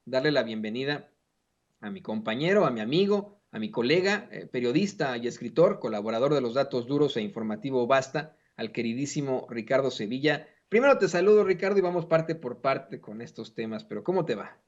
darle la bienvenida a mi compañero, a mi amigo, a mi colega, periodista y escritor, colaborador de los datos duros e informativo Basta, al queridísimo Ricardo Sevilla. Primero te saludo, Ricardo, y vamos parte por parte con estos temas, pero ¿cómo te va?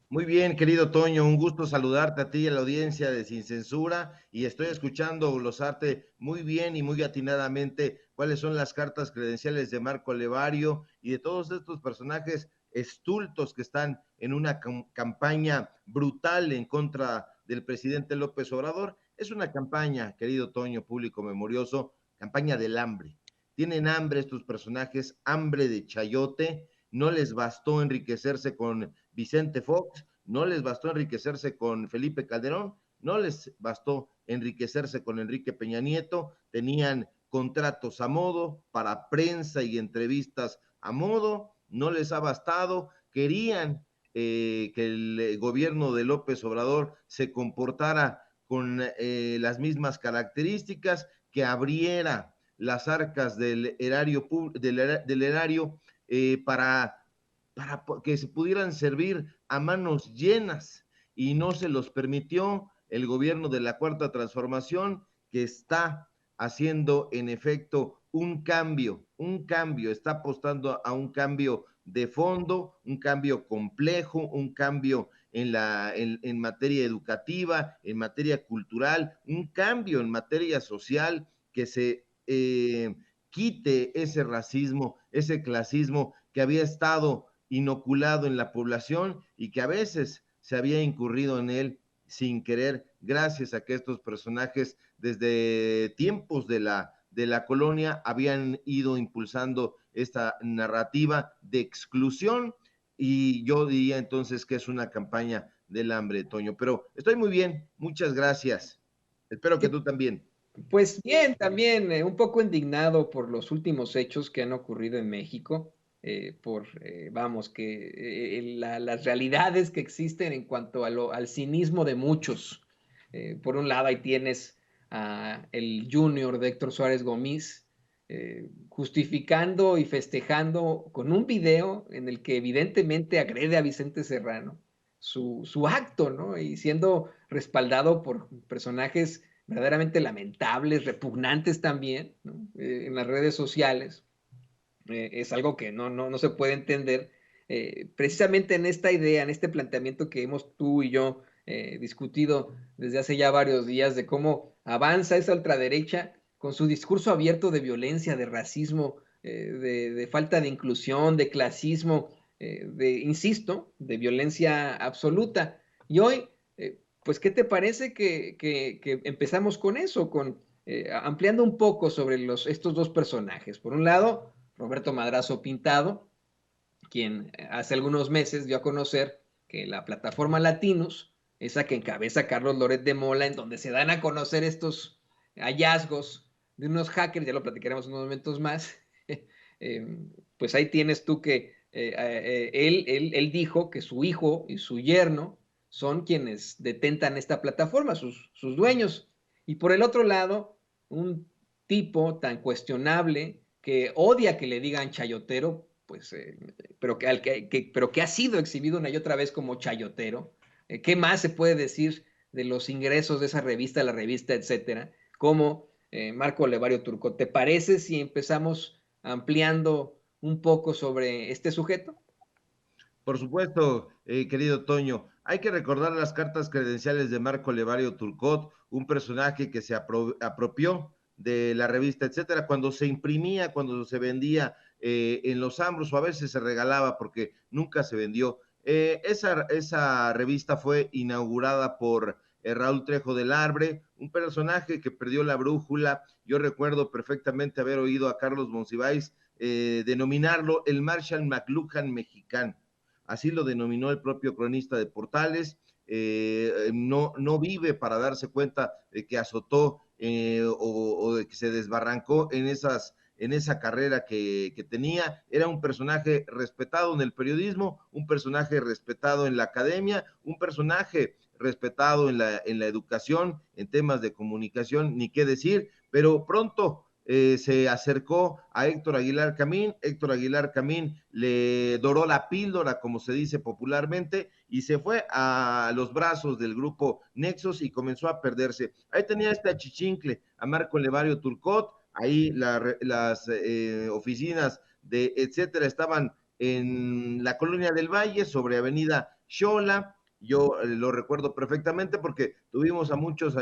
Muy bien, querido Toño, un gusto saludarte a ti y a la audiencia de Sin Censura y estoy escuchando glosarte muy bien y muy atinadamente cuáles son las cartas credenciales de Marco Levario y de todos estos personajes estultos que están en una campaña brutal en contra del presidente López Obrador. Es una campaña, querido Toño, público memorioso, campaña del hambre. Tienen hambre estos personajes, hambre de chayote. No les bastó enriquecerse con Vicente Fox, no les bastó enriquecerse con Felipe Calderón, no les bastó enriquecerse con Enrique Peña Nieto, tenían contratos a modo para prensa y entrevistas a modo, no les ha bastado, querían que el gobierno de López Obrador se comportara con las mismas características, que abriera las arcas del erario, del erario para que se pudieran servir a manos llenas y no se los permitió el gobierno de la Cuarta Transformación, que está haciendo en efecto un cambio, está apostando a un cambio de fondo, un cambio complejo, un cambio en materia educativa, en materia cultural, un cambio en materia social que se quite ese racismo, ese clasismo que había estado inoculado en la población y que a veces se había incurrido en él sin querer, gracias a que estos personajes desde tiempos de la colonia habían ido impulsando esta narrativa de exclusión, y yo diría entonces que es una campaña del hambre, Toño. Pero estoy muy bien, muchas gracias. Espero que tú también. Pues bien, también un poco indignado por los últimos hechos que han ocurrido en México, vamos, que las realidades que existen en cuanto a al cinismo de muchos. Por un lado, ahí tienes a el Junior de Héctor Suárez Gómez, justificando y festejando con un video en el que evidentemente agrede a Vicente Serrano, su acto, ¿no? Y siendo respaldado por personajes verdaderamente lamentables, repugnantes también, ¿no? En las redes sociales. Es algo que no se puede entender. Precisamente en esta idea, en este planteamiento que hemos tú y yo discutido desde hace ya varios días de cómo avanza esa ultraderecha con su discurso abierto de violencia, de racismo, de falta de inclusión, de clasismo, insisto, de violencia absoluta. Y hoy, pues, ¿qué te parece que empezamos con eso, con ampliando un poco sobre estos dos personajes? Por un lado, Roberto Madrazo Pintado, quien hace algunos meses dio a conocer que la plataforma Latinos, esa que encabeza Carlos Loret de Mola, en donde se dan a conocer estos hallazgos de unos hackers, ya lo platicaremos en unos momentos más, pues ahí tienes tú que él dijo que su hijo y su yerno son quienes detentan esta plataforma, sus dueños. Y por el otro lado, un tipo tan cuestionable que odia que le digan chayotero, pues, pero que ha sido exhibido una y otra vez como chayotero. ¿Qué más se puede decir de los ingresos de esa revista, la revista, etcétera? Como Marco Levario Turco. ¿Te parece si empezamos ampliando un poco sobre este sujeto? Por supuesto, querido Toño, hay que recordar las cartas credenciales de Marco Levario Turcot, un personaje que se apropió de la revista, etcétera, cuando se imprimía, cuando se vendía en los Ambros, o a veces se regalaba porque nunca se vendió. Esa revista fue inaugurada por Raúl Trejo del Arbre, un personaje que perdió la brújula. Yo recuerdo perfectamente haber oído a Carlos Monsiváis denominarlo el Marshall McLuhan mexicano. Así lo denominó el propio cronista de Portales. No vive para darse cuenta de que azotó o de que se desbarrancó en esa carrera que tenía. Era un personaje respetado en el periodismo, un personaje respetado en la academia, un personaje respetado en la educación, en temas de comunicación, ni qué decir, pero pronto se acercó a Héctor Aguilar Camín le doró la píldora, como se dice popularmente, y se fue a los brazos del grupo Nexos y comenzó a perderse. Ahí tenía este achichincle, a Marco Levario Turcot, ahí las oficinas de etcétera estaban en la colonia del Valle, sobre Avenida Xola. Yo lo recuerdo perfectamente porque tuvimos a muchos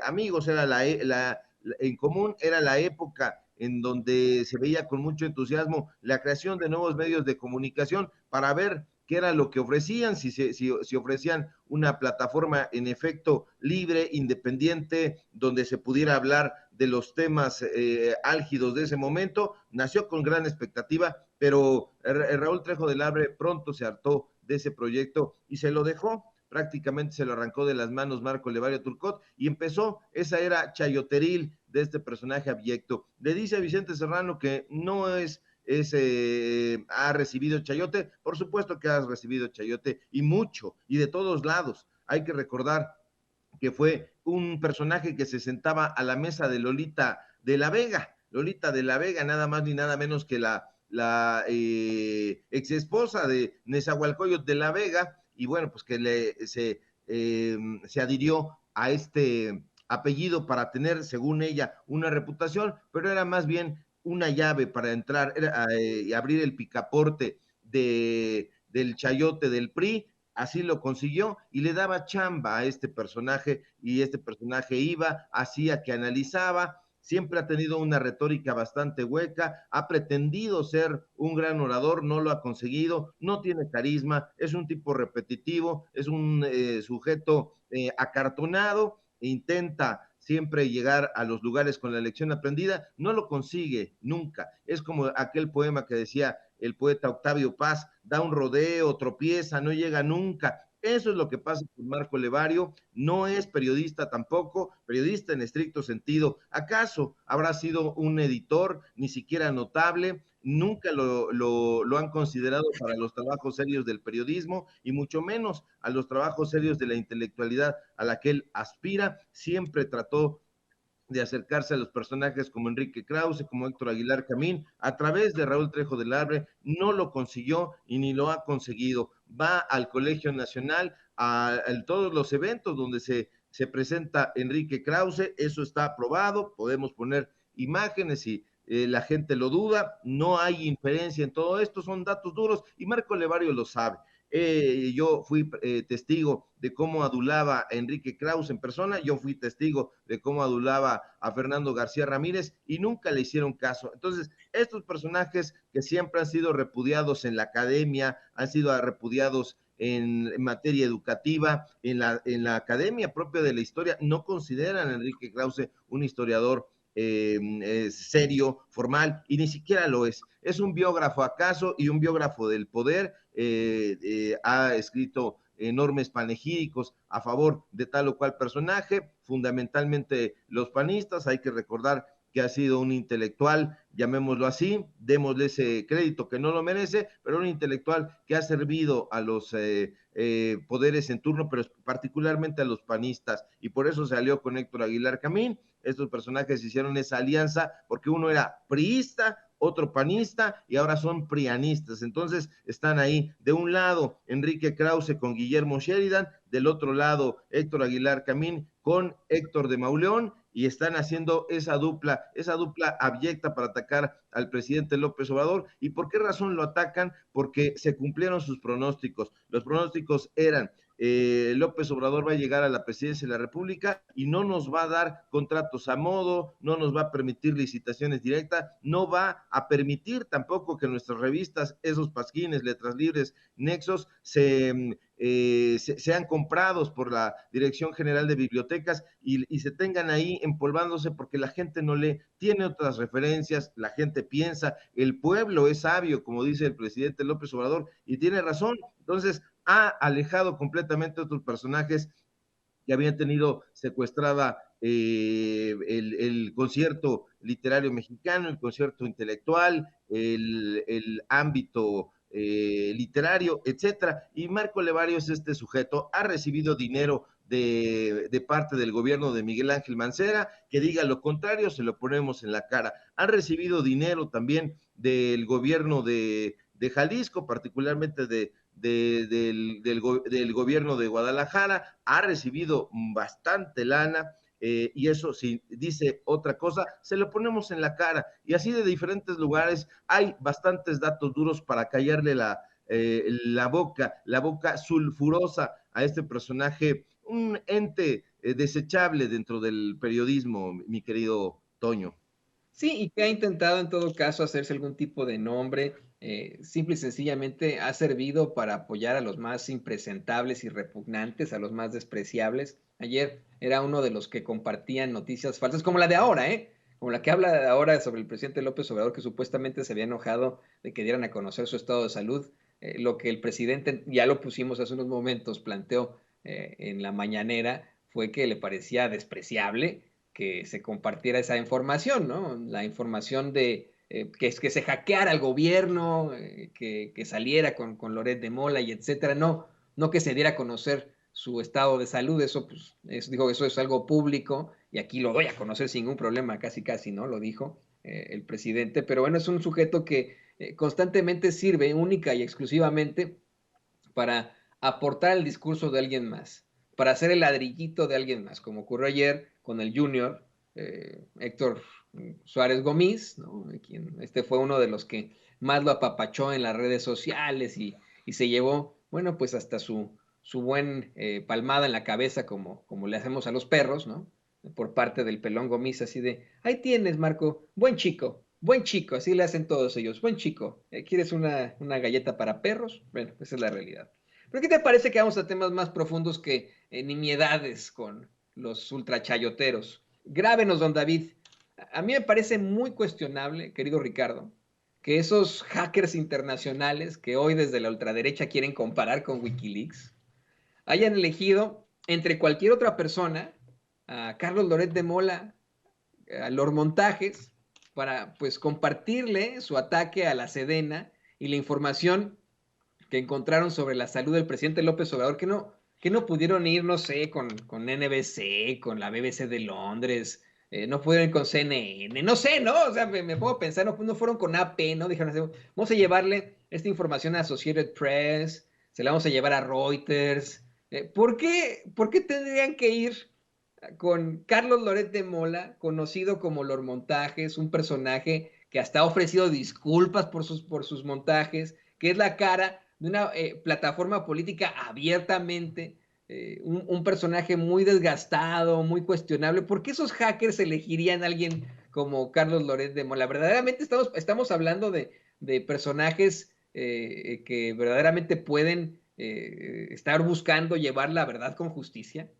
amigos, era en común, era la época en donde se veía con mucho entusiasmo la creación de nuevos medios de comunicación para ver qué era lo que ofrecían, si ofrecían una plataforma en efecto libre, independiente, donde se pudiera hablar de los temas álgidos de ese momento. Nació con gran expectativa, pero Raúl Trejo del Abre pronto se hartó de ese proyecto y se lo dejó, prácticamente se lo arrancó de las manos Marco Levario Turcot y empezó esa era chayoteril de este personaje abyecto. Le dice a Vicente Serrano que no ha recibido chayote, por supuesto que has recibido chayote y mucho, y de todos lados. Hay que recordar que fue un personaje que se sentaba a la mesa de Lolita de la Vega, nada más ni nada menos que la ex esposa de Nezahualcóyotl de la Vega, y bueno, pues que se adhirió a este apellido para tener, según ella, una reputación, pero era más bien una llave para entrar y abrir el picaporte del chayote del PRI. Así lo consiguió y le daba chamba a este personaje y este personaje iba, hacía que analizaba, siempre ha tenido una retórica bastante hueca, ha pretendido ser un gran orador, no lo ha conseguido, no tiene carisma, es un tipo repetitivo, es un sujeto acartonado, intenta siempre llegar a los lugares con la lección aprendida, no lo consigue nunca. Es como aquel poema que decía el poeta Octavio Paz, da un rodeo, tropieza, no llega nunca. Eso es lo que pasa con Marco Levario, no es periodista tampoco, periodista en estricto sentido. ¿Acaso habrá sido un editor ni siquiera notable? Nunca lo han considerado para los trabajos serios del periodismo y mucho menos a los trabajos serios de la intelectualidad a la que él aspira. Siempre trató de acercarse a los personajes como Enrique Krause, como Héctor Aguilar Camín, a través de Raúl Trejo del Arbre, no lo consiguió y ni lo ha conseguido. Va al Colegio Nacional, a todos los eventos donde se presenta Enrique Krause, eso está aprobado, podemos poner imágenes y la gente lo duda, no hay inferencia en todo esto, son datos duros y Marco Levario lo sabe. Yo fui testigo de cómo adulaba a Enrique Krause en persona, yo fui testigo de cómo adulaba a Fernando García Ramírez y nunca le hicieron caso. Entonces, estos personajes que siempre han sido repudiados en la academia, han sido repudiados en materia educativa, en la academia propia de la historia, no consideran a Enrique Krause un historiador serio, formal, y ni siquiera lo es. Es un biógrafo acaso y un biógrafo del poder, ha escrito enormes panegíricos a favor de tal o cual personaje, fundamentalmente los panistas. Hay que recordar que ha sido un intelectual, llamémoslo así, démosle ese crédito que no lo merece, pero un intelectual que ha servido a los poderes en turno, pero particularmente a los panistas, y por eso se alió con Héctor Aguilar Camín. Estos personajes hicieron esa alianza porque uno era priista, otro panista y ahora son prianistas. Entonces están ahí, de un lado Enrique Krause con Guillermo Sheridan, del otro lado Héctor Aguilar Camín con Héctor de Mauleón, y están haciendo esa dupla abyecta para atacar al presidente López Obrador. ¿Y por qué razón lo atacan? Porque se cumplieron sus pronósticos. Los pronósticos eran: López Obrador va a llegar a la presidencia de la República y no nos va a dar contratos a modo, no nos va a permitir licitaciones directas, no va a permitir tampoco que nuestras revistas, esos pasquines, letras libres, nexos, sean comprados por la Dirección General de Bibliotecas y se tengan ahí empolvándose porque la gente no lee, tiene otras referencias, la gente piensa, el pueblo es sabio, como dice el presidente López Obrador, y tiene razón. Entonces, ha alejado completamente a otros personajes que habían tenido secuestrada el concierto literario mexicano, el concierto intelectual, el ámbito literario, etcétera. Y Marco Levario es este sujeto, ha recibido dinero de parte del gobierno de Miguel Ángel Mancera, que diga lo contrario, se lo ponemos en la cara. Han recibido dinero también del gobierno de Jalisco, particularmente del gobierno de Guadalajara, ha recibido bastante lana, y eso, si dice otra cosa, se lo ponemos en la cara. Y así de diferentes lugares hay bastantes datos duros para callarle la boca sulfurosa a este personaje, un ente desechable dentro del periodismo, mi querido Toño. Sí, y que ha intentado en todo caso hacerse algún tipo de nombre, simple y sencillamente ha servido para apoyar a los más impresentables y repugnantes, a los más despreciables. Ayer era uno de los que compartían noticias falsas, como la de ahora, ¿eh? Como la que habla ahora sobre el presidente López Obrador, que supuestamente se había enojado de que dieran a conocer su estado de salud. Lo que el presidente, ya lo pusimos hace unos momentos, planteó en la mañanera, fue que le parecía despreciable que se compartiera esa información, ¿no? La información de que se hackeara al gobierno, que saliera con Loret de Mola y etcétera, no que se diera a conocer su estado de salud, eso pues, dijo, eso es algo público y aquí lo doy a conocer sin ningún problema, casi casi, ¿no? Lo dijo el presidente, pero bueno, es un sujeto que constantemente sirve única y exclusivamente para aportar el discurso de alguien más, para hacer el ladrillito de alguien más, como ocurrió ayer con el Junior, Héctor Suárez Gómez, ¿no? Quien, este fue uno de los que más lo apapachó en las redes sociales y se llevó, bueno, pues hasta su buen palmada en la cabeza, como le hacemos a los perros, ¿no? Por parte del pelón Gómez, así de, ahí tienes, Marco, buen chico, así le hacen todos ellos, buen chico, ¿quieres una galleta para perros? Bueno, esa es la realidad. Pero ¿qué te parece que vamos a temas más profundos que nimiedades con los ultrachayoteros? Grábenos, don David. A mí me parece muy cuestionable, querido Ricardo, que esos hackers internacionales que hoy desde la ultraderecha quieren comparar con Wikileaks hayan elegido entre cualquier otra persona a Carlos Loret de Mola, a Lord Montajes, para pues compartirle su ataque a la Sedena y la información que encontraron sobre la salud del presidente López Obrador, que no pudieron ir, no sé, con NBC, con la BBC de Londres, no pudieron ir con CNN, no sé, ¿no? O sea, me pongo a pensar, no fueron con AP, ¿no? Dijeron, vamos a llevarle esta información a Associated Press, se la vamos a llevar a Reuters. ¿Por qué tendrían que ir con Carlos Loret de Mola, conocido como Lord Montajes, un personaje que hasta ha ofrecido disculpas por sus montajes, que es la cara de una plataforma política abiertamente, un personaje muy desgastado, muy cuestionable? ¿Por qué esos hackers elegirían a alguien como Carlos Loret de Mola? Verdaderamente estamos hablando de personajes que verdaderamente pueden estar buscando llevar la verdad con justicia.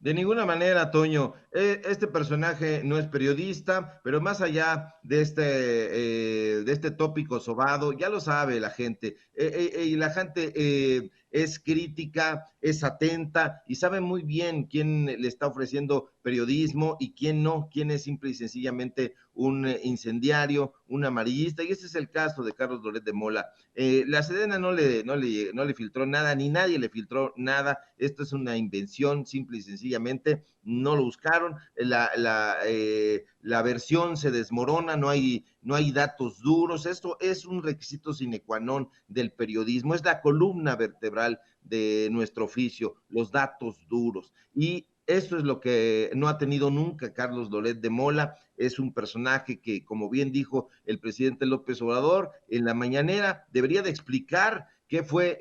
De ninguna manera, Toño. Este personaje no es periodista, pero más allá de este tópico sobado, ya lo sabe la gente. Y la gente es crítica, es atenta y sabe muy bien quién le está ofreciendo periodismo y quién no, quién es simple y sencillamente un incendiario, un amarillista. Y ese es el caso de Carlos Loret de Mola. La Sedena no le filtró nada, ni nadie le filtró nada. Esto es una invención, simple y sencillamente. No lo buscaron, la versión se desmorona, no hay datos duros. Esto es un requisito sine qua non del periodismo, es la columna vertebral de nuestro oficio, los datos duros. Y eso es lo que no ha tenido nunca Carlos Loret de Mola. Es un personaje que, como bien dijo el presidente López Obrador en la mañanera, debería de explicar qué fue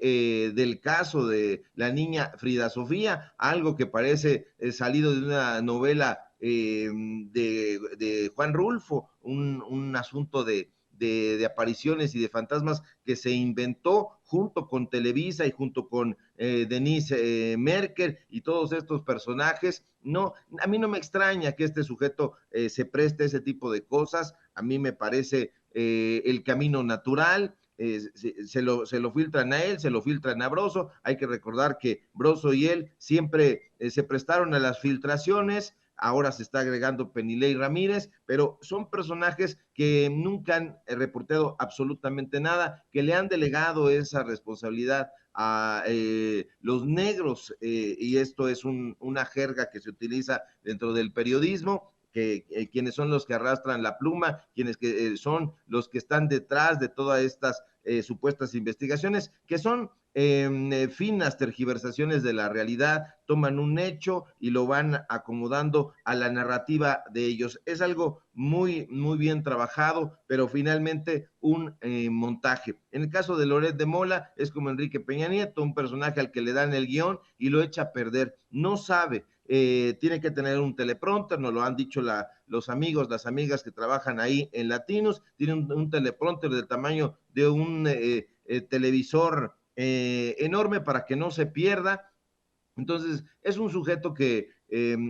del caso de la niña Frida Sofía, algo que parece salido de una novela de Juan Rulfo, un asunto de apariciones y de fantasmas que se inventó junto con Televisa y junto con Denise Merker y todos estos personajes. No, a mí no me extraña que este sujeto se preste a ese tipo de cosas. A mí me parece el camino natural. Se lo filtran a él, se lo filtran a Broso. Hay que recordar que Broso y él siempre se prestaron a las filtraciones. Ahora se está agregando Penilei Ramírez, pero son personajes que nunca han reportado absolutamente nada, que le han delegado esa responsabilidad a los negros, y esto es una jerga que se utiliza dentro del periodismo, que quienes son los que arrastran la pluma, quienes que, son los que están detrás de todas estas supuestas investigaciones, que son finas tergiversaciones de la realidad, toman un hecho y lo van acomodando a la narrativa de ellos. Es algo muy, muy bien trabajado, pero finalmente un montaje. En el caso de Loret de Mola, es como Enrique Peña Nieto, un personaje al que le dan el guión y lo echa a perder. No sabe, tiene que tener un teleprompter, nos lo han dicho los amigos, las amigas que trabajan ahí en Latinos, tiene un teleprompter del tamaño de un televisor enorme para que no se pierda. Entonces, es un sujeto que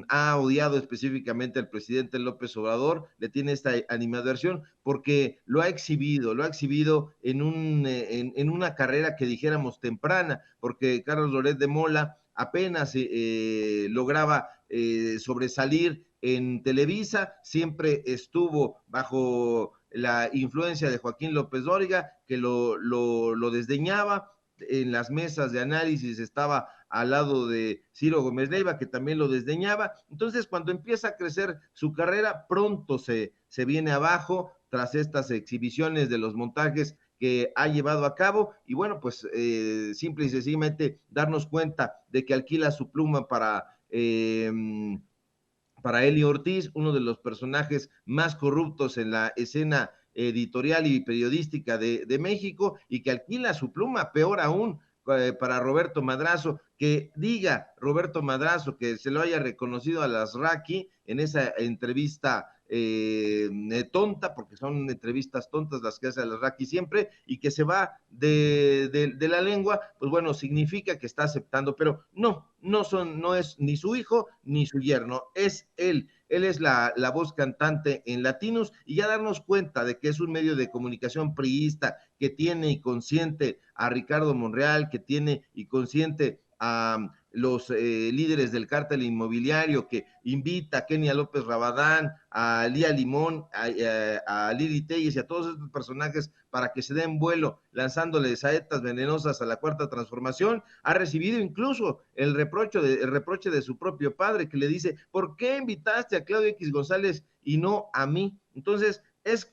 ha odiado específicamente al presidente López Obrador, le tiene esta animadversión porque lo ha exhibido en una carrera que dijéramos temprana, porque Carlos Loret de Mola apenas lograba sobresalir en Televisa, siempre estuvo bajo la influencia de Joaquín López Dóriga, que lo desdeñaba. En las mesas de análisis estaba al lado de Ciro Gómez Leiva, que también lo desdeñaba. Entonces, cuando empieza a crecer su carrera, pronto se viene abajo tras estas exhibiciones de los montajes que ha llevado a cabo. Y bueno, pues simple y sencillamente darnos cuenta de que alquila su pluma para Eli Ortiz, uno de los personajes más corruptos en la escena editorial y periodística de México, y que alquila su pluma, peor aún, para Roberto Madrazo, que diga Roberto Madrazo que se lo haya reconocido a las Raki en esa entrevista tonta, porque son entrevistas tontas las que hace a las Raki siempre, y que se va de la lengua, pues bueno, significa que está aceptando, pero no es ni su hijo ni su yerno, es él es la voz cantante en Latinos, y ya darnos cuenta de que es un medio de comunicación priista que tiene y consciente a Ricardo Monreal, que tiene y consciente a los líderes del cártel inmobiliario, que invita a Kenia López Rabadán, a Lía Limón, a Lili Telles y a todos estos personajes para que se den vuelo lanzándole saetas venenosas a la Cuarta Transformación. Ha recibido incluso el reproche de su propio padre, que le dice: ¿por qué invitaste a Claudio X González y no a mí? Entonces, es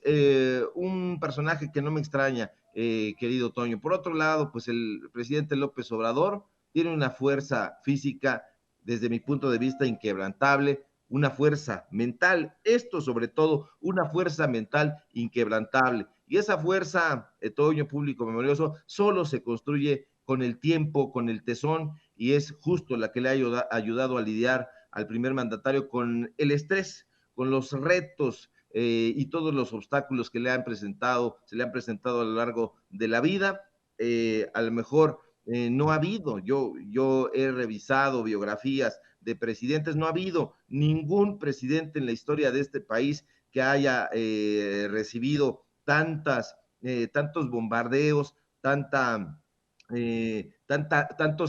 un personaje que no me extraña, querido Toño. Por otro lado, pues el presidente López Obrador tiene una fuerza física, desde mi punto de vista, inquebrantable, una fuerza mental, esto sobre todo, una fuerza mental inquebrantable. Y esa fuerza, Toño, público memorioso, solo se construye con el tiempo, con el tesón, y es justo la que le ha ayudado a lidiar al primer mandatario con el estrés, con los retos y todos los obstáculos que se le han presentado a lo largo de la vida. A lo mejor no ha habido, yo he revisado biografías de presidentes, no ha habido ningún presidente en la historia de este país que haya recibido tantos bombardeos, tantos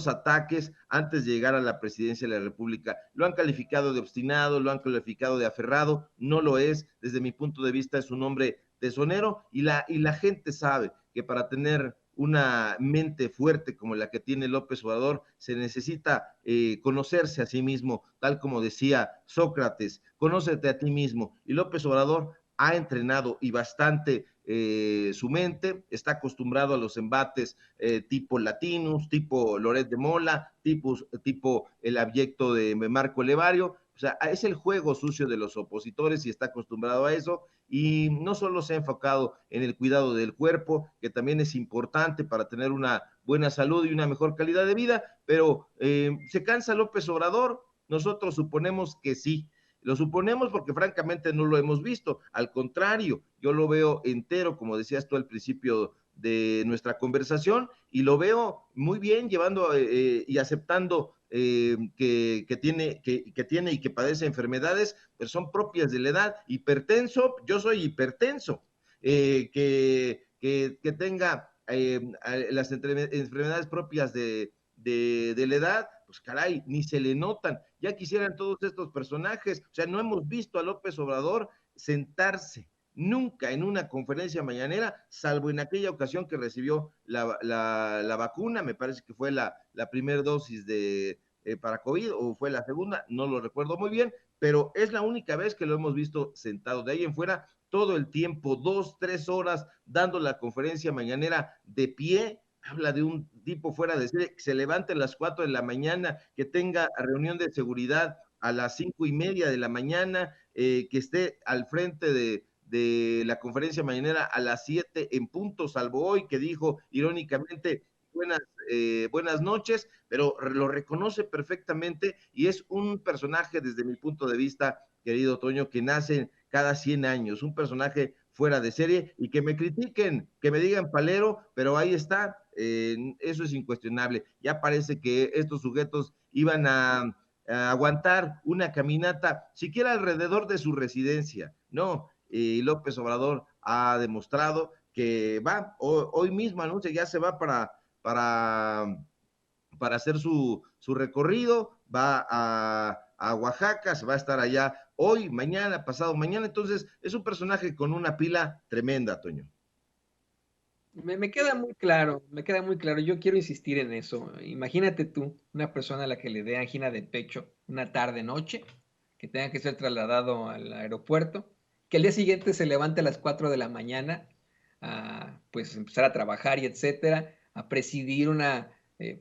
ataques antes de llegar a la presidencia de la República. Lo han calificado de obstinado, lo han calificado de aferrado, no lo es. Desde mi punto de vista es un hombre tesonero, y la gente sabe que para tener una mente fuerte como la que tiene López Obrador se necesita conocerse a sí mismo, tal como decía Sócrates: conócete a ti mismo. Y López Obrador ha entrenado y bastante su mente, está acostumbrado a los embates tipo Latinus, tipo Loret de Mola, tipo el abyecto de Marco Levario. O sea, es el juego sucio de los opositores y está acostumbrado a eso, y no solo se ha enfocado en el cuidado del cuerpo, que también es importante para tener una buena salud y una mejor calidad de vida, pero ¿se cansa López Obrador? Nosotros suponemos que sí. Lo suponemos porque francamente no lo hemos visto. Al contrario, yo lo veo entero, como decías tú al principio de nuestra conversación, y lo veo muy bien llevando y aceptando que tiene y que padece enfermedades, pero son propias de la edad. Hipertenso, yo soy hipertenso, que tenga las enfermedades propias de la edad, pues caray, ni se le notan. Ya quisieran todos estos personajes. O sea, no hemos visto a López Obrador sentarse, nunca en una conferencia mañanera, salvo en aquella ocasión que recibió la vacuna, me parece que fue la primera dosis para COVID o fue la segunda, no lo recuerdo muy bien, pero es la única vez que lo hemos visto sentado. De ahí en fuera, todo el tiempo, 2, 3 horas, dando la conferencia mañanera de pie. Habla de un tipo fuera de serie, que se levante a las 4 de la mañana, que tenga reunión de seguridad a las 5:30 de la mañana, que esté al frente de la conferencia mañanera a las 7 en punto, salvo hoy que dijo irónicamente buenas noches, pero lo reconoce perfectamente y es un personaje desde mi punto de vista, querido Toño, que nace cada 100 años, un personaje fuera de serie y que me critiquen, que me digan palero, pero ahí está, eso es incuestionable. Ya parece que estos sujetos iban a aguantar una caminata siquiera alrededor de su residencia, no, López Obrador ha demostrado que va, hoy mismo anuncia, ya se va para hacer su recorrido, va a Oaxaca, se va a estar allá hoy, mañana, pasado mañana, entonces es un personaje con una pila tremenda, Toño. Me queda muy claro, me queda muy claro. Yo quiero insistir en eso. Imagínate tú, una persona a la que le dé angina de pecho una tarde, noche, que tenga que ser trasladado al aeropuerto, que al día siguiente se levante a las 4 de la mañana a pues empezar a trabajar y etcétera, a presidir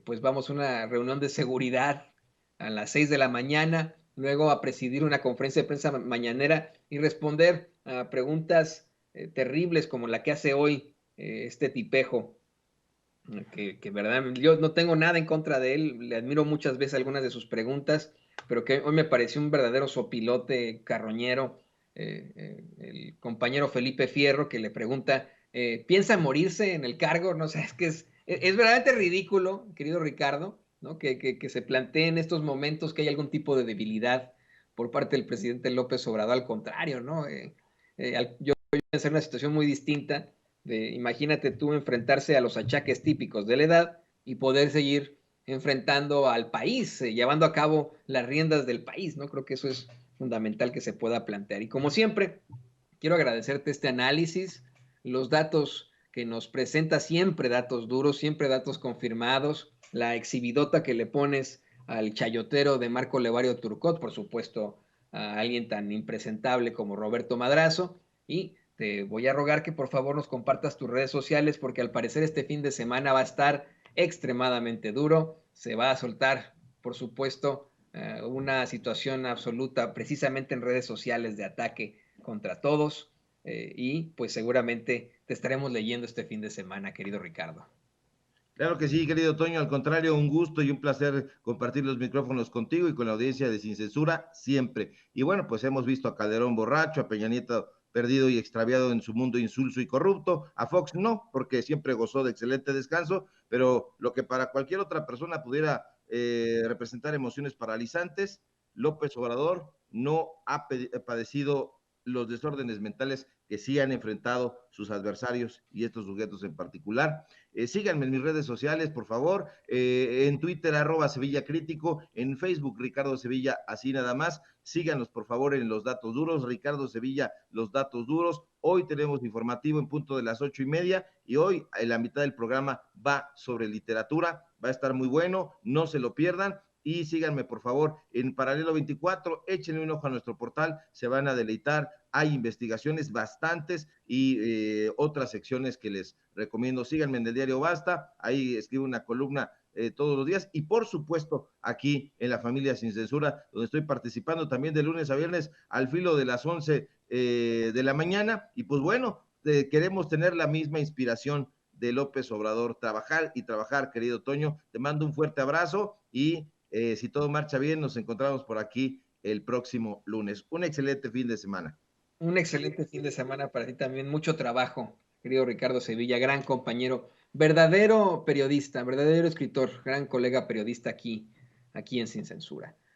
pues vamos, una reunión de seguridad a las 6 de la mañana, luego a presidir una conferencia de prensa mañanera y responder a preguntas terribles como la que hace hoy este tipejo, que verdad, yo no tengo nada en contra de él, le admiro muchas veces algunas de sus preguntas, pero que hoy me pareció un verdadero sopilote carroñero, el compañero Felipe Fierro, que le pregunta, ¿piensa morirse en el cargo? No sé, es que es verdaderamente ridículo, querido Ricardo, ¿no? Que se plantee en estos momentos que hay algún tipo de debilidad por parte del presidente López Obrador, al contrario, ¿no? Yo pensé en una situación muy distinta, imagínate tú enfrentarse a los achaques típicos de la edad y poder seguir enfrentando al país, llevando a cabo las riendas del país, ¿no? Creo que eso es fundamental que se pueda plantear. Y como siempre, quiero agradecerte este análisis, los datos que nos presenta, siempre datos duros, siempre datos confirmados, la exhibidota que le pones al chayotero de Marco Levario Turcot, por supuesto, a alguien tan impresentable como Roberto Madrazo, y te voy a rogar que por favor nos compartas tus redes sociales porque al parecer este fin de semana va a estar extremadamente duro, se va a soltar, por supuesto, una situación absoluta precisamente en redes sociales de ataque contra todos y pues seguramente te estaremos leyendo este fin de semana, querido Ricardo. Claro que sí, querido Toño, al contrario, un gusto y un placer compartir los micrófonos contigo y con la audiencia de Sin Censura siempre. Y bueno, pues hemos visto a Calderón borracho, a Peña Nieto perdido y extraviado en su mundo insulso y corrupto, a Fox no, porque siempre gozó de excelente descanso, pero lo que para cualquier otra persona pudiera representar emociones paralizantes, López Obrador no ha padecido los desórdenes mentales que sí han enfrentado sus adversarios y estos sujetos en particular. Síganme en mis redes sociales, por favor. En Twitter, @Sevilla Crítico. En Facebook, Ricardo Sevilla, así nada más. Síganos, por favor, en Los Datos Duros. Ricardo Sevilla, Los Datos Duros. Hoy tenemos informativo en punto de las 8:30 y hoy, en la mitad del programa, va sobre literatura. Va a estar muy bueno, no se lo pierdan. Y síganme, por favor, en Paralelo 24, échenle un ojo a nuestro portal, se van a deleitar, hay investigaciones bastantes y otras secciones que les recomiendo. Síganme en el diario Basta, ahí escribo una columna todos los días y por supuesto aquí en La Familia Sin Censura, donde estoy participando también de lunes a viernes al filo de las 11 de la mañana y pues bueno, queremos tener la misma inspiración de López Obrador, trabajar y trabajar, querido Toño. Te mando un fuerte abrazo y si todo marcha bien, nos encontramos por aquí el próximo lunes. Un excelente fin de semana. Un excelente fin de semana para ti también, mucho trabajo, querido Ricardo Sevilla, gran compañero, verdadero periodista, verdadero escritor, gran colega periodista aquí en Sin Censura.